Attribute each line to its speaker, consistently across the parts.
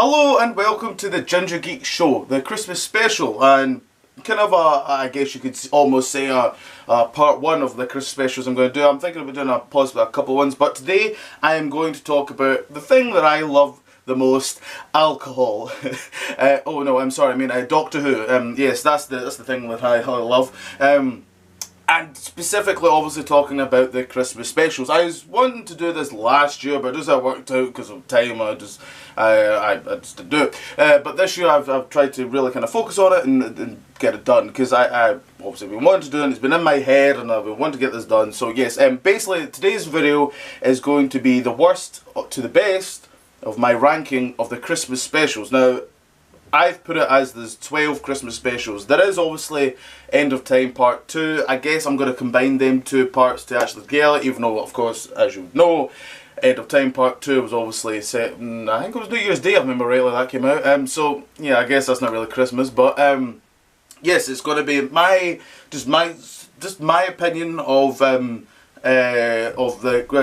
Speaker 1: Hello and welcome to the Ginger Geek Show, the Christmas special, and kind of I guess you could almost say a part one of the Christmas specials I'm going to do. I'm thinking about doing possibly a couple of ones, but today I am going to talk about the thing that I love the most, alcohol. Oh no, I'm sorry, I mean Doctor Who. Yes, that's the thing that I love. And specifically, obviously, talking about the Christmas specials. I was wanting to do this last year, but as I worked out because of time, I just didn't do it. But this year, I've tried to really kind of focus on it and get it done, because I obviously been wanting to do it. And it's been in my head, and I've been wanting to get this done. So yes, basically, today's video is going to be the worst to the best of my ranking of the Christmas specials. Now, I've put it as there's 12 Christmas specials. There is obviously End of Time Part 2. I guess I'm going to combine them two parts to actually get it, even though, of course, as you know, End of Time Part 2 was obviously set, I think it was New Year's Day, if I remember rightly, that came out. So, yeah, I guess that's not really Christmas, but, yes, it's going to be just my opinion of the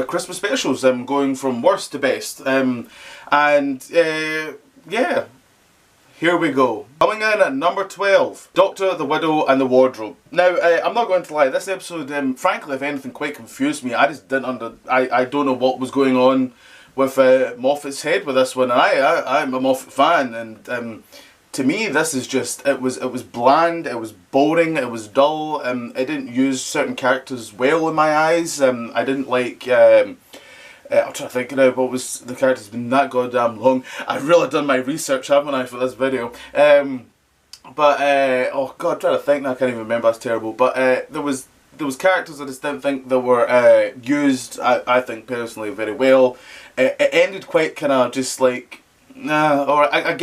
Speaker 1: Christmas specials, going from worst to best. Yeah. Here we go. Coming in at number 12, Doctor, the Widow and the Wardrobe. Now, I'm not going to lie, this episode, frankly, if anything, quite confused me. I just didn't I don't know what was going on with Moffat's head with this one. And I'm a Moffat fan, and to me, this is just, it was bland, it was boring, it was dull. It didn't use certain characters well in my eyes. I didn't like. I'm trying to think now what was the character's been that goddamn long. I've really done my research, haven't I, for this video? Oh god, I'm trying to think now, I can't even remember, that's terrible. But there was characters I just didn't think that were used, I think personally, very well. It ended quite kind of just like, nah, or I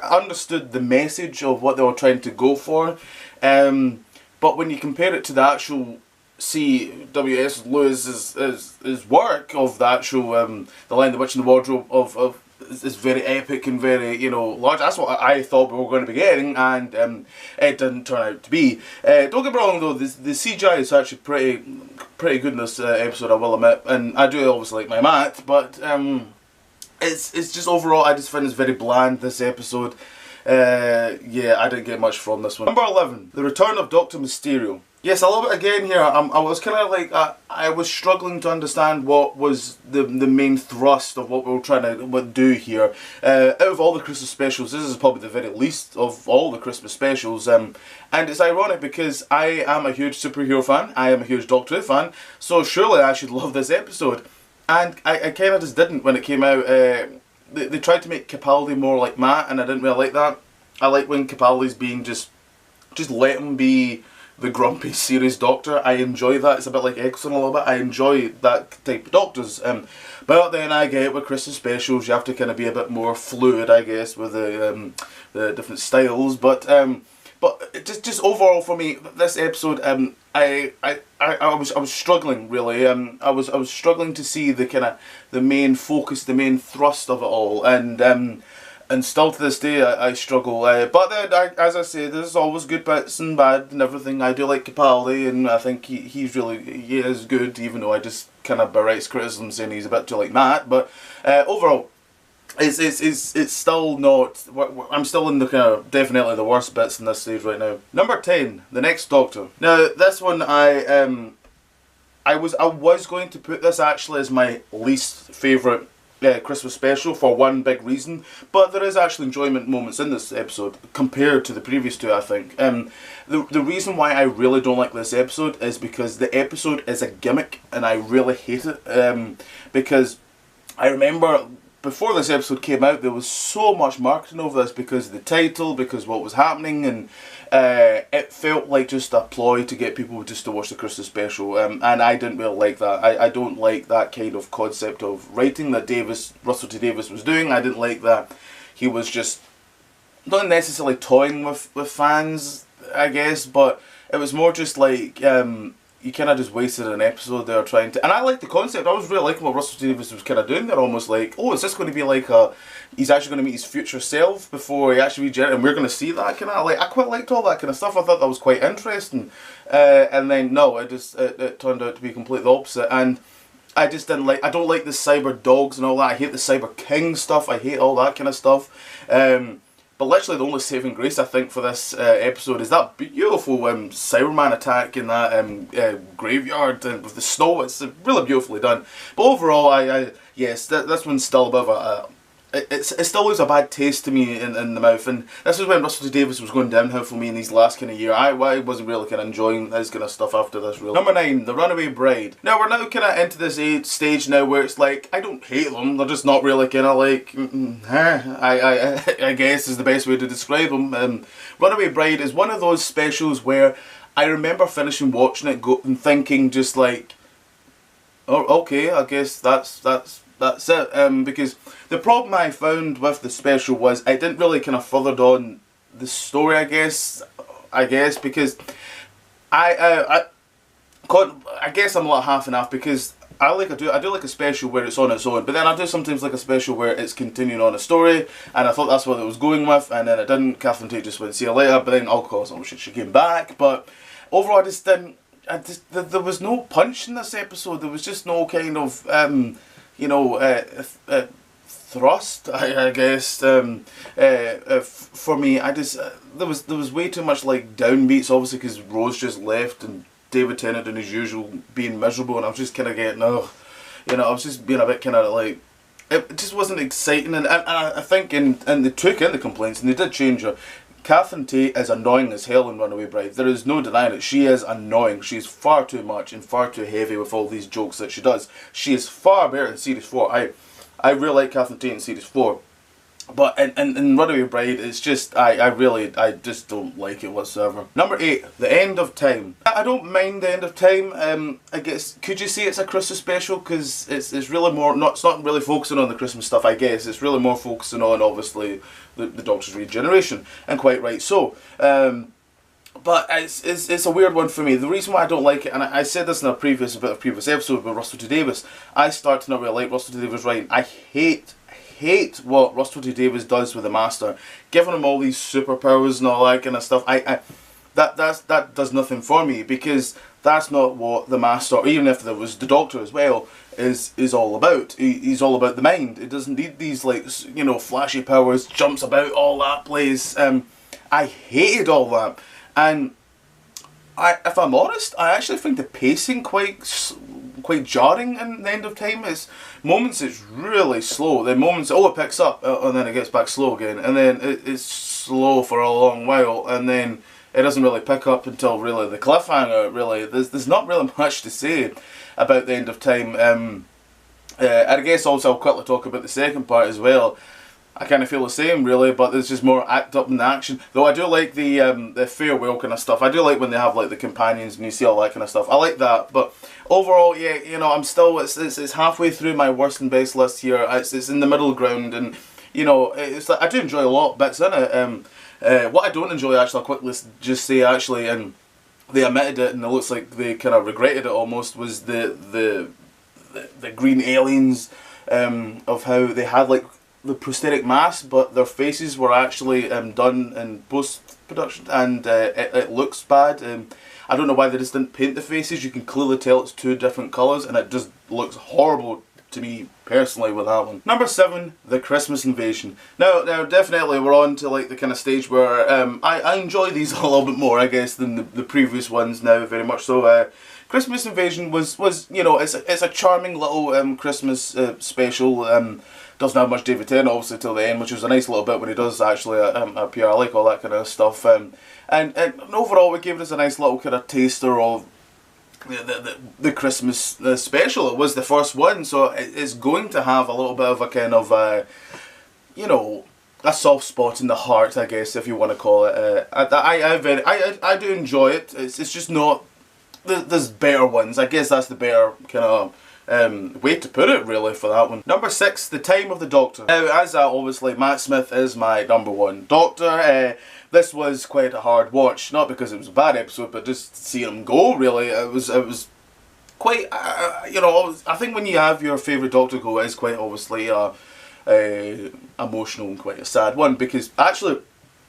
Speaker 1: understood the message of what they were trying to go for. But when you compare it to the actual C.W.S. Lewis's work of the actual The Lion, the Witch and the Wardrobe of is very epic and very, you know, large. That's what I thought we were going to be getting, and it didn't turn out to be. Don't get me wrong though, the CGI is actually pretty good in this episode, I will admit, and I do obviously like my Matt, but it's just overall I just find it's very bland, this episode. Yeah, I didn't get much from this one. Number 11, The Return of Dr. Mysterio. Yes, I love it again here. I was kind of like, I was struggling to understand what was the main thrust of what we were trying to do here. Out of all the Christmas specials, this is probably the very least of all the Christmas specials. And it's ironic because I am a huge superhero fan, I am a huge Doctor Who fan, so surely I should love this episode. And I kind of just didn't when it came out. They tried to make Capaldi more like Matt, and I didn't really like that. I like when Capaldi's being just let him be the grumpy, serious doctor. I enjoy that. It's a bit like Eccleston a little bit. I enjoy that type of doctors. But then I get with Christmas specials, you have to kind of be a bit more fluid, I guess, with the different styles. But just overall for me, this episode, I was struggling really. I was struggling to see the kind of the main focus, the main thrust of it all, and still to this day I struggle. But then, as I say, there's always good bits and bad and everything. I do like Capaldi, and I think he is good, even though I just kind of berates criticism saying he's a bit too like Matt. But overall, it's still not. I'm still in the kind of definitely the worst bits in this stage right now. Number 10, The Next Doctor. Now this one I was going to put this actually as my least favourite Christmas special for one big reason, but there is actually enjoyment moments in this episode compared to the previous two, I think. The reason why I really don't like this episode is because the episode is a gimmick, and I really hate it, because I remember before this episode came out there was so much marketing over this because of the title, because what was happening, and it felt like just a ploy to get people just to watch the Christmas special, and I didn't really like that. I don't like that kind of concept of writing that Russell T Davies was doing. I didn't like that he was just not necessarily toying with fans, I guess, but it was more just like you kind of just wasted an episode there trying to... And I liked the concept. I was really liking what Russell T Davies was kind of doing there, almost like, oh, is this going to be like he's actually going to meet his future self before he actually regenerates, and we're going to see that kind of... Like, I quite liked all that kind of stuff. I thought that was quite interesting. And then, no, it turned out to be completely the opposite. And I just didn't like, I don't like the cyber dogs and all that. I hate the cyber king stuff. I hate all that kind of stuff. But literally the only saving grace I think for this episode is that beautiful Cyberman attack in that graveyard with the snow. It's really beautifully done. But overall, yes, this one's still a bit of a it still leaves a bad taste to me in the mouth, and this is when Russell T Davies was going downhill for me in these last kind of year. I wasn't really kind of enjoying his kind of stuff after this, really. Number 9, The Runaway Bride. Now we're now kind of into this stage now where it's like, I don't hate them, they're just not really kind of like, I guess is the best way to describe them. Runaway Bride is one of those specials where I remember finishing watching it and thinking just like, oh, okay, I guess that's it, because the problem I found with the special was it didn't really kind of furthered on the story, I guess, because I guess I'm like half and half, because I do like a special where it's on its own, but then I do sometimes like a special where it's continuing on a story, and I thought that's what it was going with, and then it didn't. Catherine Tate just went, see you later, but then of course she came back, but overall I just didn't, there was no punch in this episode. There was just no kind of you know, thrust, I guess. For me, I just there was way too much like downbeats, obviously, because Rose just left and David Tennant and his usual being miserable, and I was just kind of getting, you know, I was just being a bit kind of like, it just wasn't exciting, and I think and they took in the complaints and they did change her. Catherine Tate is annoying as hell in Runaway Bride. There is no denying it. She is annoying. She's far too much and far too heavy with all these jokes that she does. She is far better in Series 4. I really like Catherine Tate in Series 4. But in Runaway Bride, it's just, I just don't like it whatsoever. Number 8, The End of Time. I don't mind The End of Time. I guess, could you say it's a Christmas special? Because it's really more, it's not really focusing on the Christmas stuff, I guess. It's really more focusing on, obviously, the Doctor's regeneration. And quite right so. But it's a weird one for me. The reason why I don't like it, and I said this in a previous episode with Russell T Davies, I start to not really like Russell T Davies writing. I hate what Russell T Davies does with the Master, giving him all these superpowers and all that kind of stuff. That does nothing for me, because that's not what the Master, or even if there was the Doctor as well, is all about. He's all about the mind. It doesn't need these, like, you know, flashy powers, jumps about all that place. I hated all that, and if I'm honest, I actually think the pacing quite jarring in The End of Time. It's moments it's really slow, then moments it picks up and then it gets back slow again, and then it's slow for a long while, and then it doesn't really pick up until really the cliffhanger. Really, there's not really much to say about The End of Time. And I guess also I'll quickly talk about the second part as well. I kind of feel the same, really, but there's just more act up in the action. Though I do like the farewell kind of stuff. I do like when they have like the companions and you see all that kind of stuff. I like that, but overall, yeah, you know, I'm still, it's halfway through my worst and best list here. It's in the middle ground, and you know, it's like I do enjoy a lot of bits in it. What I don't enjoy, actually, I'll quickly just say, actually, and they admitted it, and it looks like they kind of regretted it almost, was the green aliens, of how they had like the prosthetic masks, but their faces were actually done in post-production, and it looks bad. I don't know why they just didn't paint the faces. You can clearly tell it's two different colours, and it just looks horrible to me personally with that one. Number 7, The Christmas Invasion. Now definitely we're on to like the kind of stage where I enjoy these a little bit more, I guess, than the previous ones now, very much so. Christmas Invasion was you know, it's a charming little Christmas special. Doesn't have much David Tennant obviously till the end, which was a nice little bit when he does actually appear. I like all that kind of stuff. And overall, it gave us a nice little kind of taster of the Christmas special. It was the first one, so it's going to have a little bit of a kind of you know, a soft spot in the heart, I guess, if you want to call it. I do enjoy it. It's just not. There's better ones. I guess that's the better kind of way to put it, really, for that one. Number 6, The Time of the Doctor. Now, as obviously, Matt Smith is my number 1 Doctor. This was quite a hard watch, not because it was a bad episode, but just seeing him go, really. It was quite, you know, I think when you have your favourite Doctor go, it is quite obviously emotional and quite a sad one, because actually,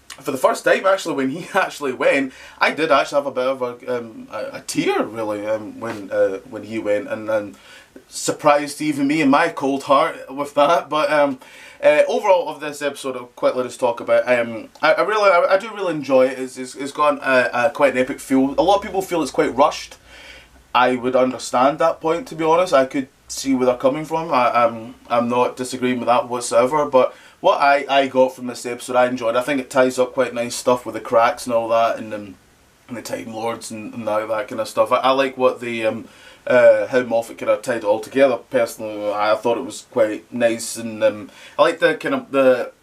Speaker 1: for the first time, actually, when he actually went, I did actually have a bit of a tear, really, when he went, and surprised even me and my cold heart with that. But overall of this episode, I'll quickly just talk about. I do really enjoy it. It's got quite an epic feel. A lot of people feel it's quite rushed. I would understand that point, to be honest. I could see where they're coming from. I'm not disagreeing with that whatsoever. But what I got from this episode, I enjoyed. I think it ties up quite nice stuff with the cracks and all that, and the Time Lords and that kind of stuff. I like what the how Moffat kind of tied it all together. Personally, I thought it was quite nice, and I like the kind of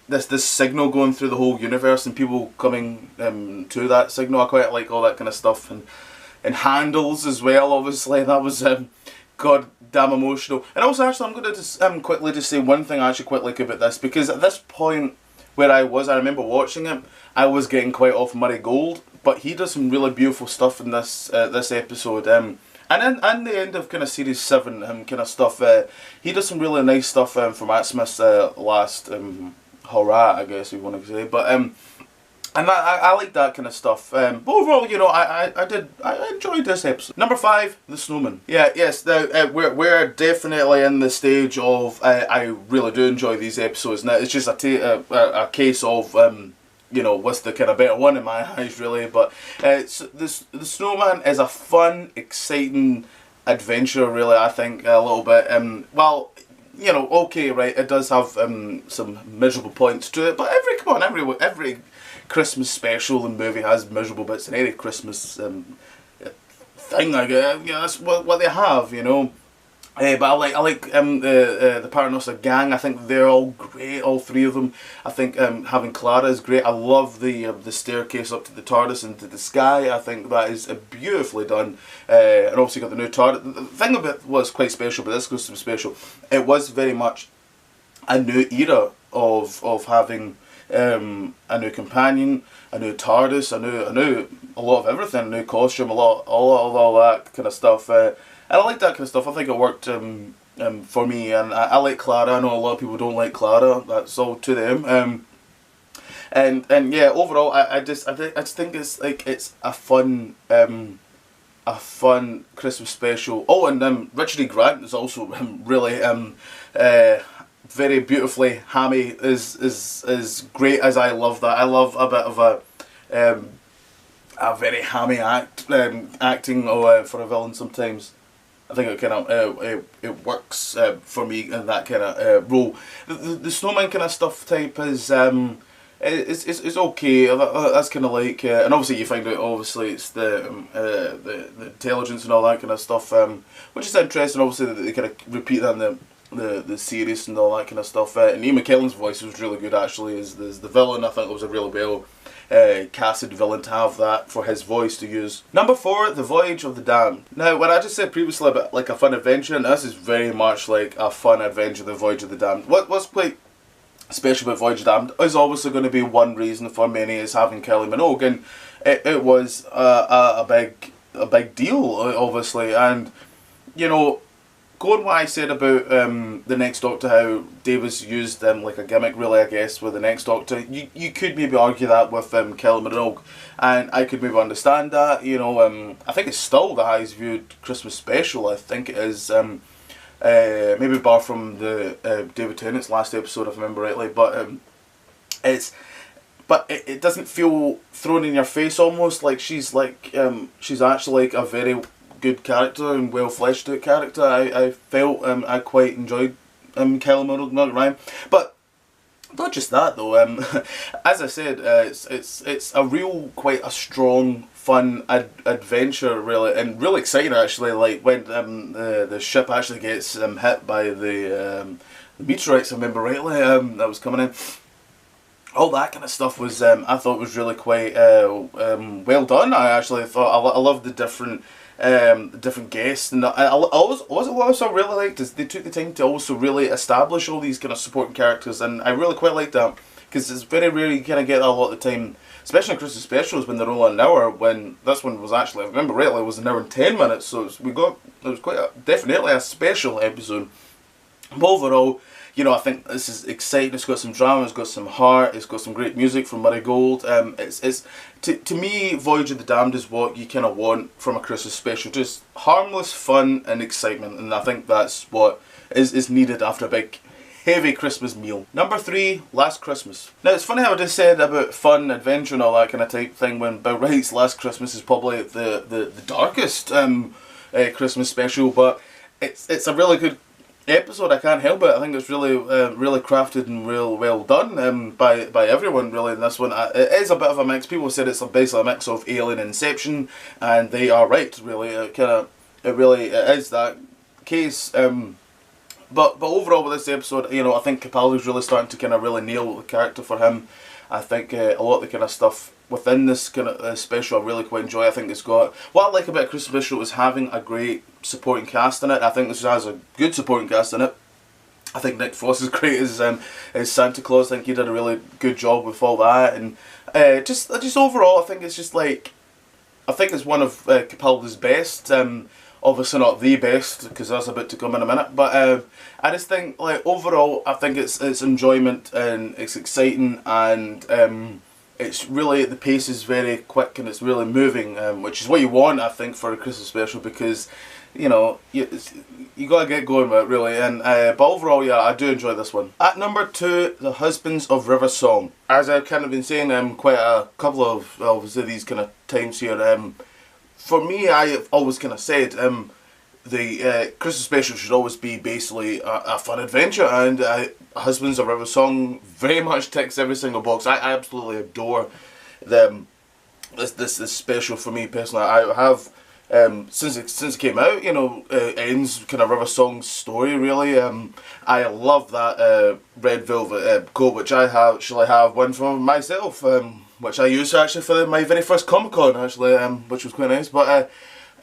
Speaker 1: this signal going through the whole universe and people coming to that signal. I quite like all that kind of stuff, and handles as well. Obviously, that was god damn emotional. And also, actually, I'm going to just quickly just say one thing I actually quite like about this, because at this point where I remember watching it, I was getting quite off Murray Gold, but he does some really beautiful stuff in this this episode. And in the end of kind of series 7 kind of stuff, he does some really nice stuff from Matt Smith's last hurrah, I guess we want to say. But and I like that kind of stuff. But overall, you know, I enjoyed this episode. Number 5, The Snowmen. Yeah, yes, now we're definitely in the stage of I really do enjoy these episodes. Now it's just a case of you know, what's the kind of better one in my eyes, really. But the Snowman is a fun, exciting adventure, really. I think a little bit. Well, you know, okay, right. It does have some miserable points to it, but every Christmas special and movie has miserable bits, and any Christmas thing, I guess. Yeah, that's what they have, you know. But I like the Paternoster gang. I think they're all great, all three of them. I think having Clara is great. I love the staircase up to the TARDIS and to the sky. I think that is beautifully done. And obviously got the new TARDIS. The thing about it was quite special, but this goes to be special. It was very much a new era of having a new companion, a new TARDIS, a new a lot of everything, a new costume, all that kind of stuff. And I like that kind of stuff. I think it worked for me, and I like Clara. I know a lot of people don't like Clara. That's all to them. And yeah, overall, I just think it's like it's a fun Christmas special. Oh, and Richard E. Grant is also really very beautifully hammy. Is great, as I love that. I love a bit of a very hammy acting for a villain sometimes. I think it kind of it works for me in that kind of role. The Snowman kind of stuff type is it's okay. That's kind of like, and obviously you find out obviously it's the intelligence and all that kind of stuff, which is interesting. Obviously they kind of repeat that in the series and all that kind of stuff. And Ian McKellen's voice was really good actually as the villain. I think it was a really well casted villain to have that for his voice to use. Number 4, The Voyage of the Damned. Now, when I just said previously about like a fun adventure, and this is very much like a fun adventure, The Voyage of the Damned. What's quite special about Voyage of the Damned is obviously going to be one reason for many is having Kelly Minogue, and it was a big deal, obviously, and you know, going what I said about the Next Doctor, how Davis used like a gimmick really, I guess, with the Next Doctor, you could maybe argue that with Kelly Minogue, and I could maybe understand that, you know. I think it's still the highest viewed Christmas special, I think it is, maybe bar from the David Tennant's last episode, if I remember rightly, but it doesn't feel thrown in your face almost, like she's actually like a very good character and well fleshed out character. I felt I quite enjoyed Kelly Minogue, but not just that though. As I said, it's a real quite a strong, fun adventure really, and really exciting actually. Like when the ship actually gets hit by the meteorites, if I remember rightly, that was coming in. All that kind of stuff was I thought was really quite well done. I actually thought I loved the different guests, and I also really liked is they took the time to also really establish all these kind of supporting characters, and I really quite liked that, because it's very rare you kind of get that a lot of the time, especially in Christmas specials when they're only an hour. When this one was actually, if I remember rightly, it was an hour and 10 minutes, so it was quite definitely a special episode. But overall, you know, I think this is exciting. It's got some drama, it's got some heart, it's got some great music from Murray Gold. It's to me, Voyage of the Damned is what you kind of want from a Christmas special. Just harmless fun and excitement, and I think that's what is needed after a big heavy Christmas meal. Number 3, Last Christmas. Now it's funny how I just said about fun, adventure and all that kind of type thing when Bill Wright's Last Christmas is probably the darkest Christmas special, but it's a really good episode. I can't help it. I think it's really really crafted and real well done by everyone really in this one. It is a bit of a mix. People said it's basically a mix of Alien and Inception, and they are right really. It really is that case. But overall with this episode, you know, I think Capaldi's really starting to kind of really nail the character for him. I think a lot of the kind of stuff within this kind of special I really quite enjoy. I think it's got, what I like about Christmas Special is having a great supporting cast in it. I think this has a good supporting cast in it. I think Nick Frost is great as Santa Claus. I think he did a really good job with all that, and just overall, I think it's just like, I think it's one of Capaldi's best. Obviously not the best, because that's about to come in a minute, but I just think, like, overall, I think it's enjoyment, and it's exciting, and it's really, the pace is very quick, and it's really moving, which is what you want, I think, for a Christmas special, because, you know, you gotta get going with it, really, and but overall, yeah, I do enjoy this one. At number 2, The Husbands of River Song. As I've kind of been saying quite a couple of, obviously, these kind of times here, for me, I've always kind of said the Christmas special should always be basically a fun adventure, and Husbands of River Song very much ticks every single box. I absolutely adore them. This special for me personally. I have since it came out, you know, ends kind of River Song's story really. I love that red velvet coat, which I actually have one for myself. Which I used actually for my very first Comic Con actually, which was quite nice. But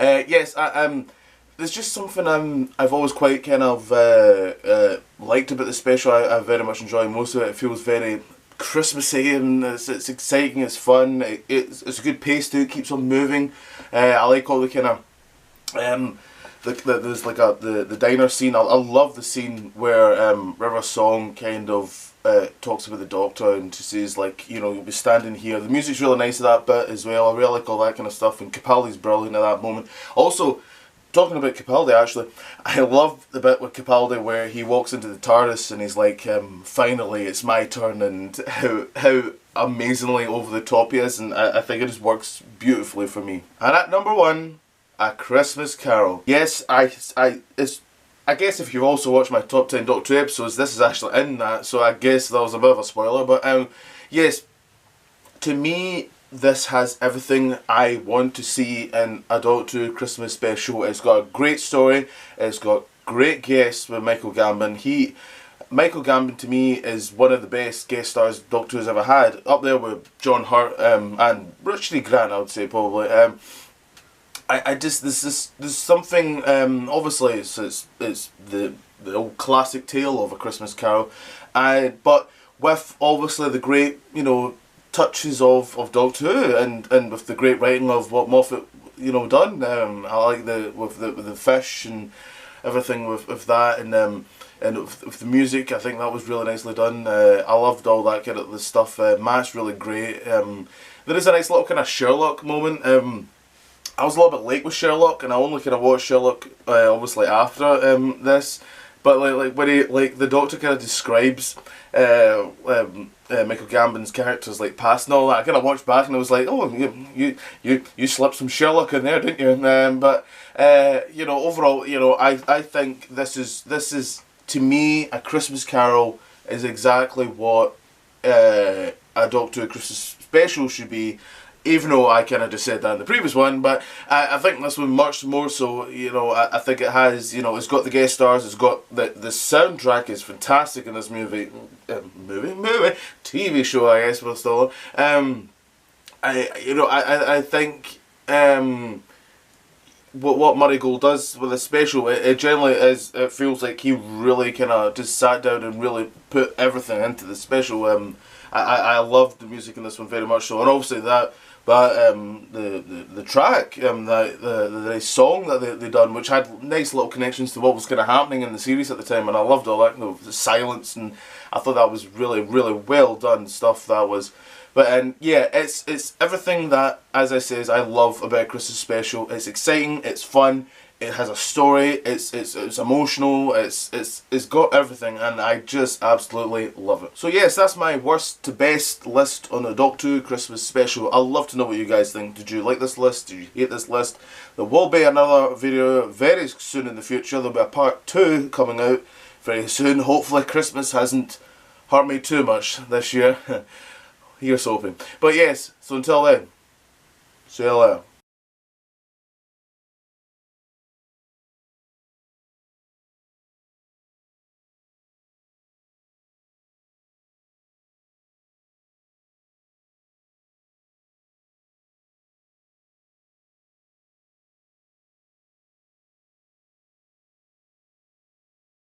Speaker 1: yes, there's just something I've always quite kind of liked about the special. I very much enjoy most of it. It feels very Christmassy, and it's exciting, it's fun, it's a good pace to it, keeps on moving. I like all the kind of there's like the diner scene. I love the scene where River Song kind of talks about the doctor and she says, like, you know, you'll be standing here. The music's really nice at that bit as well. I really like all that kind of stuff, and Capaldi's brilliant at that moment. Also, talking about Capaldi, actually, I love the bit with Capaldi where he walks into the TARDIS and he's like, finally it's my turn, and how amazingly over the top he is, and I think it just works beautifully for me. And at number 1, A Christmas Carol. Yes, I guess if you've also watched my top 10 Doctor Who episodes, this is actually in that, so I guess that was a bit of a spoiler, but yes, to me, this has everything I want to see in a Doctor Who Christmas special. It's got a great story, it's got great guests with Michael Gambon. Michael Gambon to me is one of the best guest stars Doctor Who's ever had, up there with John Hurt and Richard Grant, I would say probably. I just, there's something, obviously it's the old classic tale of A Christmas Carol, but with obviously the great, you know, touches of Doctor Who, and with the great writing of what Moffat, you know, done. I like with the fish and everything with that, and with the music, I think that was really nicely done. I loved all that kind of the stuff. Matt's really great. There is a nice little kind of Sherlock moment. I was a little bit late with Sherlock, and I only kind of watched Sherlock obviously after this. But like when the Doctor kind of describes Michael Gambon's characters like past and all that, I kind of watched back and I was like, oh, you slipped some Sherlock in there, didn't you? But you know, overall, you know, I think this is to me, A Christmas Carol is exactly what a Doctor Who Christmas special should be. Even though I kind of just said that in the previous one, but I think this one much more so, you know, I think it has, you know, it's got the guest stars, it's got, the soundtrack is fantastic in this TV show, I guess we're still on. I think what Murray Gold does with a special, it generally is, it feels like he really kind of just sat down and really put everything into the special. I loved the music in this one very much so, and obviously that But the track, the song that they done, which had nice little connections to what was kind of happening in the series at the time, and I loved all that, the silence, and I thought that was really, really well done stuff. That was, but yeah, it's everything that, as I says, I love about Christmas Special. It's exciting, it's fun. It has a story. It's emotional. It's got everything, and I just absolutely love it. So yes, that's my worst to best list on the Doctor Who Christmas Special. I'd love to know what you guys think. Did you like this list? Did you hate this list? There will be another video very soon in the future. There'll be a part 2 coming out very soon. Hopefully Christmas hasn't hurt me too much this year. Here's hoping. But yes, so until then, see you later.